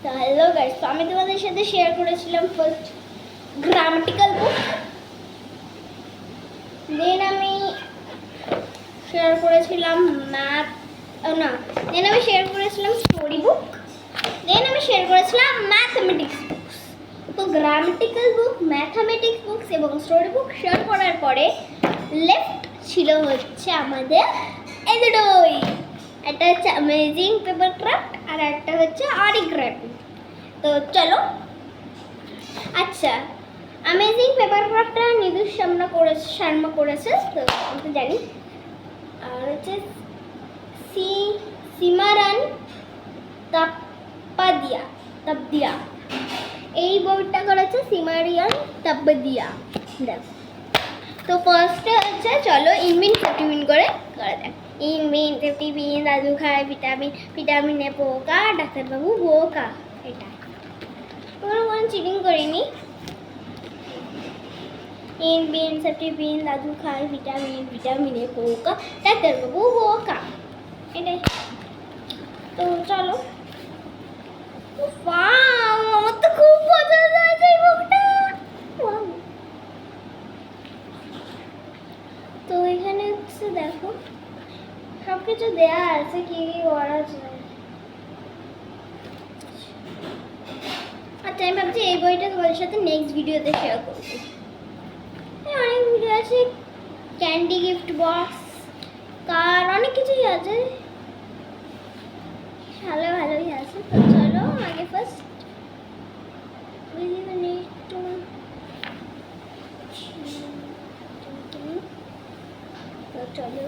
তো hello guys, তো আমি তোমাদের সাথে শেয়ার করেছিলাম ফার্স্ট গ্রামাটিক্যাল বুক, দেন আমি শেয়ার করেছিলাম শেয়ার করেছিলাম স্টোরি বুক, দেন আমি শেয়ার করেছিলাম ম্যাথমেটিক্স বুকস। তো গ্রামাটিক্যাল বুক, ম্যাথমেটিক্স বুকস এবং স্টোরি বুক শেয়ার করার পরে লেফট ছিল হচ্ছে আমাদের এই দুটোই, একটা হচ্ছে অ্যামেজিং পেপার ক্রাফট আর একটা হচ্ছে অরিগ্রাফি। তো চলো, আচ্ছা অ্যামেজিং পেপার ক্রাফটটা নিদুষ শর্মা করেছে, তো আমি তো জানি। আর হচ্ছে সিমারান তাপদিয়া, এই বইটা করেছে সিমারিয়ান তাপদিয়া। দেখো, তো ফার্স্টে হচ্ছে চলো ইনমিন 50 করে দেখ। ইনমিন 50 দাদু খায় ভিটামিনে পোকা, ডাক্তারবাবু বোকা। এটা কোনো চিটিং করিনি। ইনমিন 50 দাদু খায় ভিটামিনে পোকা, ডাক্তারবাবু বোকা। এটাই। তো চলো, আমার তো খুব পছন্দ হয়েছে এই বুকটা। তো এখানে হচ্ছে দেখো সব কিছু দেয়া আছে, কি কি করা যায়। আচ্ছা, আমি ভাবছি এই বইটা তোমাদের সাথে নেক্সট ভিডিওতে শেয়ার করবো। অনেক ভিডিও আছে, ক্যান্ডি গিফট বক্স, কার, অনেক কিছুই আছে, ভালোই আছে। তো চলো আগে ফার্স্ট চলো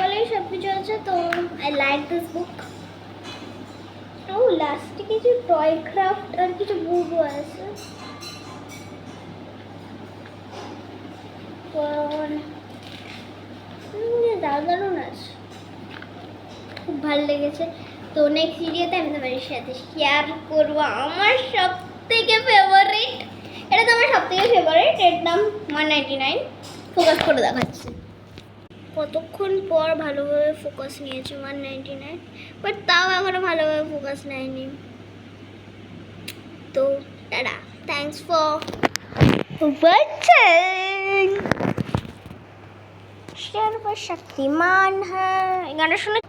ভালোই সব কিছু আছে। তো আই লাইক দিস বুক। ও লাস্টে কিছু টয় ক্রাফট আর কিছু বুকও আছে। দারুণ আছে, খুব ভালো লেগেছে। তো নেক্সট ভিডিওতে আমি তোমাদের সাথে শেয়ার করবো আমার সব থেকে ফেভারিট, এটা তো আমার সব থেকে ফেভারিট, এর দাম 199। ফোকাস করে দেখাচ্ছি কতক্ষণ পর ভালোভাবে ফোকাস নিয়েছে। 199, বাট তাও এখনো ভালোভাবে ফোকাস নেয়নি। তো tata, thanks for watching. Share पर शक्तिमान है, गाना শুনে